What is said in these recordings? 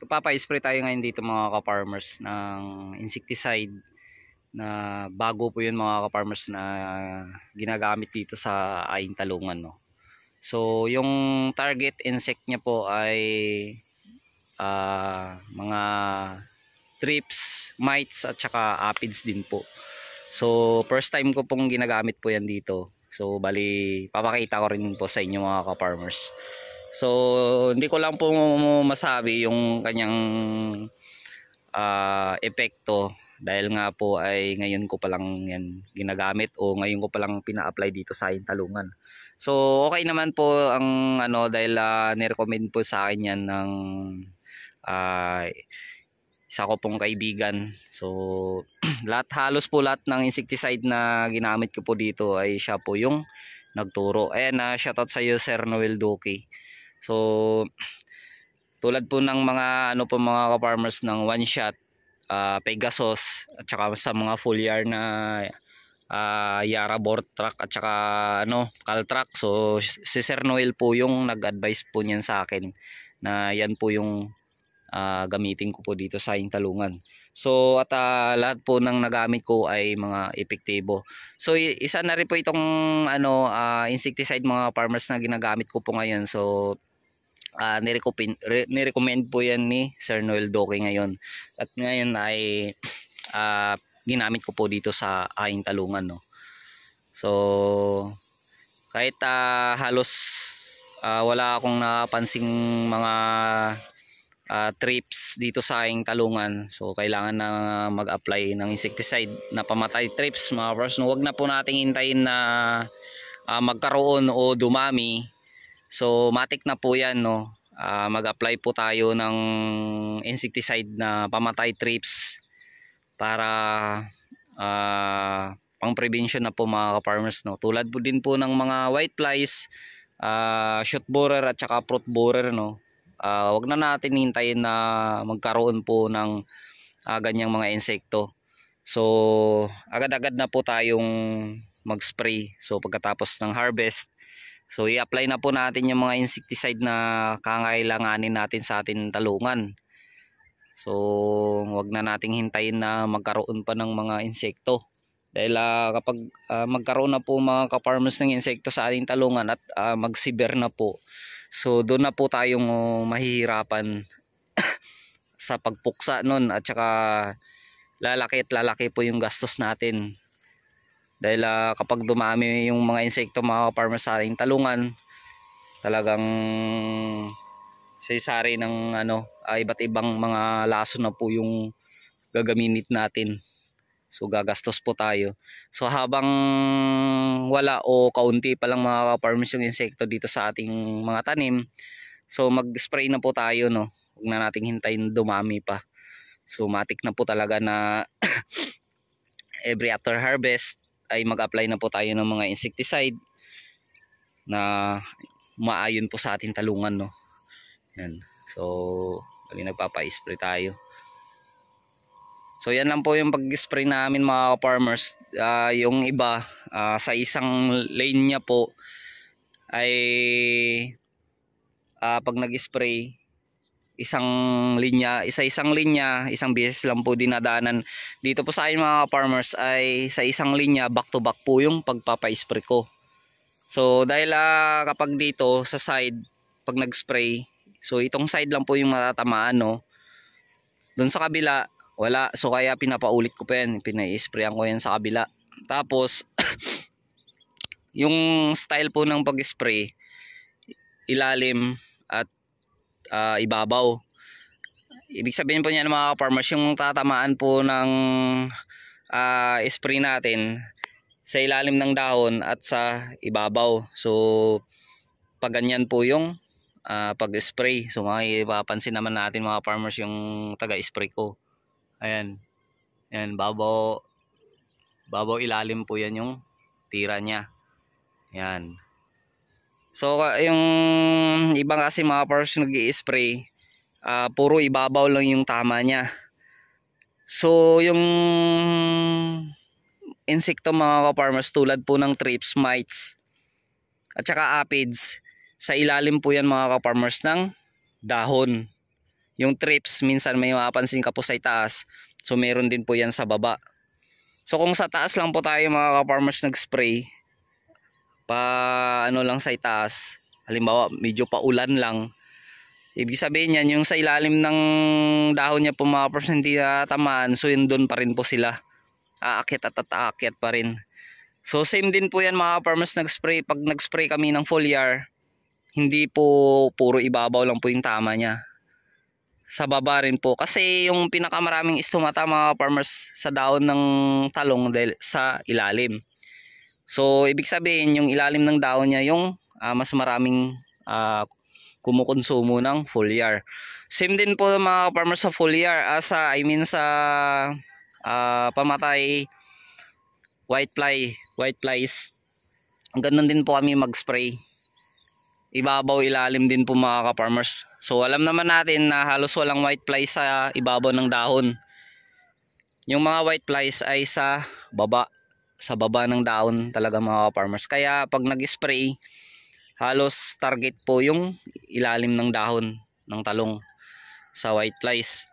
Papa-spray tayo ngayon dito mga ka-farmers ng insecticide na bago po yun mga ka-farmers na ginagamit dito sa aing talungan, no. So yung target insect niya po ay mga thrips, mites at saka aphids din po. So first time ko pong ginagamit po yan dito. So bali papakita ko rin po sa inyo mga ka-farmers. So hindi ko lang po masabi yung kanyang epekto dahil nga po ay ngayon ko pa lang yan ginagamit o ngayon ko pa lang pina-apply dito sa aking talungan. So okay naman po ang dahil ni-recommend po sa akin yan ng isa ko pong kaibigan. So halos po lahat ng insecticide na ginamit ko po dito ay siya po yung nagturo. Ayan, shoutout sa iyo Sir Noel Duque. So tulad po ng mga mga ka-farmers ng one shot, Pegasus at saka sa mga foliar na Yara Bortrac at saka Caltrac. So si Sir Noel po yung nag-advise po niyan sa akin na yan po yung gamitin ko po dito sa aking talungan. So at lahat po ng nagamit ko ay mga epektibo. So isa na rin po itong insecticide mga farmers na ginagamit ko po ngayon. So nirecommend po yan ni Sir Noel Duque ngayon. At ngayon ay ginamit ko po dito sa aking talungan, no. So kahit halos wala akong napansing mga trips dito sa aking talungan, so kailangan na mag-apply ng insecticide na pamatay trips mga farmers. Huwag na po nating hintayin na magkaroon o dumami. So matik na po yan, no. Mag-apply po tayo ng insecticide na pamatay trips para pang prevention na po mga ka-farmers, no. Tulad po din po ng mga white flies, shoot borer at saka fruit borer, no. Wag na natin hintayin na magkaroon po ng ganyang mga insekto. So agad-agad na po tayong mag-spray. So pagkatapos ng harvest, so i-apply na po natin yung mga insecticide na kangailanganin natin sa ating talungan. So wag na nating hintayin na magkaroon pa ng mga insekto. Dahil kapag magkaroon na po mga ka-farmers ng insekto sa ating talungan at mag-severe na po, so doon na po tayong mahihirapan sa pagpuksa nun at saka lalaki po yung gastos natin. Dahil kapag dumami yung mga insekto mga farmers sa ating talungan, talagang sari ng iba't ibang mga laso na po yung gagamitin natin. So gagastos po tayo. So habang wala o kaunti pa lang mga farmers yung insekto dito sa ating mga tanim, so mag-spray na po tayo, no. Huwag na nating hintayin dumami pa. So matik na po talaga na every after harvest ay mag-apply na po tayo ng mga insecticide na maayon po sa ating talungan, no. Yan. So nagpapa-spray tayo. So yan lang po yung pag-spray namin mga farmers. Yung iba sa isang lane niya po ay pag nag-spray isang linya, isang beses lang po dinadanan. Dito po sa akin mga farmers ay sa isang linya back to back po yung pagpapa-spray ko. So dahil kapag dito sa side pag nag-spray, so itong side lang po yung matatamaan, no. Doon sa kabila wala, so kaya pinapaulit ko pa yan, pina-sprayan ko yan sa kabila. Tapos yung style po ng pag-spray, ilalim at ibabaw. Ibig sabihin po niyan mga farmers, yung tatamaan po ng spray natin sa ilalim ng dahon at sa ibabaw. So pag ganyan po yung pag-spray, so mapapansin naman natin mga farmers yung taga-spray ko. Ayan. Ayan, babaw ilalim po yan yung tira niya. Ayan. So yung ibang kasi mga farmers nag-i-spray, puro ibabaw lang yung tama niya. So yung insekto mga ka-farmers tulad po ng thrips, mites at saka aphids, sa ilalim po yan mga ka-farmers ng dahon. Yung trips, minsan may mapapansin ka po sa itaas. So meron din po yan sa baba. So kung sa taas lang po tayo mga ka-farmers nag-spray, pa ano lang sa itaas, halimbawa medyo paulan lang, ibig sabihin yan, yung sa ilalim ng dahon niya po mga ka-farmers hindi tamaan, so yun doon pa rin po sila. Aakyat at aakyat pa rin. So same din po yan mga ka-farmers nag-spray. Pag nag-spray kami ng foliar, hindi po puro ibabaw lang po yung tama niya. Sa baba rin po. Kasi yung pinakamaraming istomata mga farmers sa daon ng talong dahil sa ilalim. So ibig sabihin yung ilalim ng daon niya yung mas maraming kumukonsumo ng foliar. Same din po mga farmers sa foliar. Sa pamatay white flies. Ganun din po kami mag-spray. Ibabaw ilalim din po mga ka-farmers. So alam naman natin na halos walang white flies sa ibabaw ng dahon. Yung mga white flies ay sa baba ng dahon talaga mga ka-farmers. Kaya pag nag-spray, halos target po yung ilalim ng dahon ng talong sa white flies.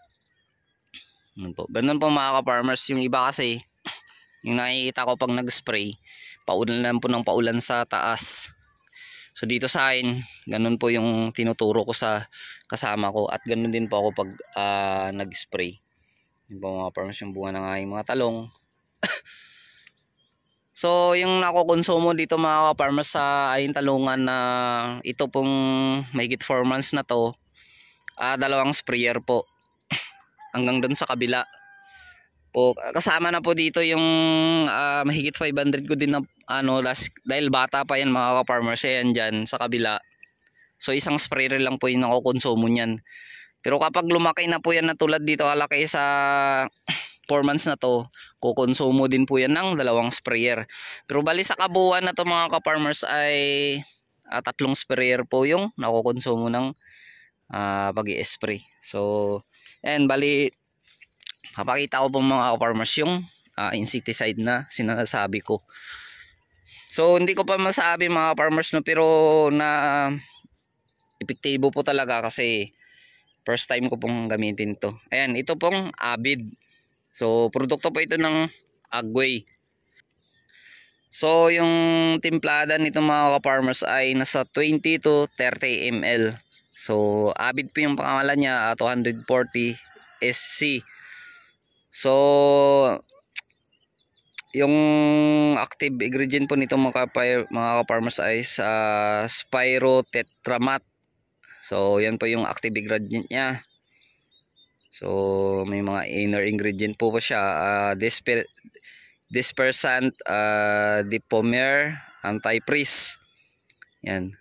Ganun po mga ka-farmers. Yung iba kasi, yung nakikita ko pag nag-spray, paulan lang po ng paulan sa taas. So dito sa akin, ganun po yung tinuturo ko sa kasama ko at ganun din po ako pag nag-spray. Yun po mga farmers yung bunga ng aking mga talong. So yung nakokonsumo dito mga farmers sa aking talungan na ito pong mahigit 4 months na to, dalawang sprayer po hanggang dun sa kabila. Po, kasama na po dito yung mahigit 500 ko din na dahil bata pa yan mga ka-farmers, yan dyan sa kabila. So isang sprayer lang po yung nakukonsumo niyan. Pero kapag lumaki na po yan na tulad dito kalaki sa 4 months na to, kukonsumo din po yan ng dalawang sprayer. Pero bali sa kabuuan na to mga ka-farmers ay 3 sprayer po yung nakukonsumo ng pag-i-spray. So and bali papakita ko po mga ka-farmers yung insecticide na sinasabi ko. So hindi ko pa masabi mga farmers no, pero na epektibo po talaga kasi first time ko pong gamitin to. Ayan, ito pong Avid. So produkto po ito ng Agway. So yung timplada nito mga ka-farmers ay nasa 20 to 30 ml. So Avid po yung pangalan niya, 240 SC. So yung active ingredient po nito mga ka-farmers ay Spirotetramat. So yan po yung active ingredient niya. So may mga inner ingredient po siya, dispersant, dipomer, antifreeze. Yan.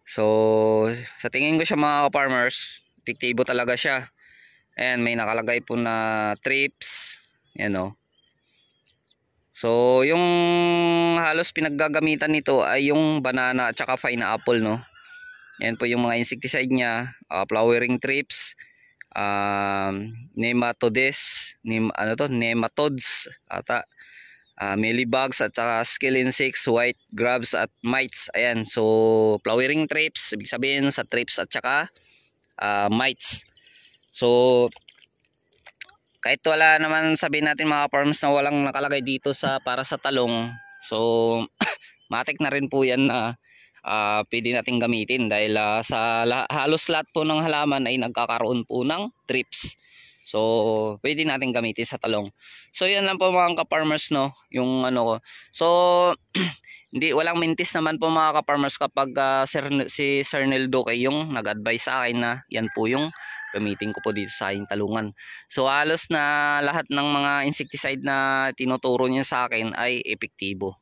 So sa tingin ko siya mga ka-farmers, epektibo talaga siya. Ayan, may nakalagay po na trips. Yan o. So yung halos pinaggagamitan nito ay yung banana at saka pineapple no. Yan po yung mga insecticide niya, flowering trips, nematodes, nematodes ata, mealybugs at saka skill insects, white grubs at mites. Ayan, so flowering trips, ibig sabihin sa trips at saka mites. So kahit wala naman sabihin natin mga farms na walang nakalagay dito sa para sa talong, so matik na rin po yan na pwede natin gamitin dahil sa halos lahat po ng halaman ay nagkakaroon po ng trips. So pwede natin gamitin sa talong. So yan lang po mga ka-farmers no, yung ano ko. So hindi, walang mintis naman po mga ka-farmers kapag si Sir Neldo kay yung nag-advise sa akin na yan po yung gamitin ko po dito sa aking talungan. So halos na lahat ng mga insecticide na tinuturo niya sa akin ay epektibo.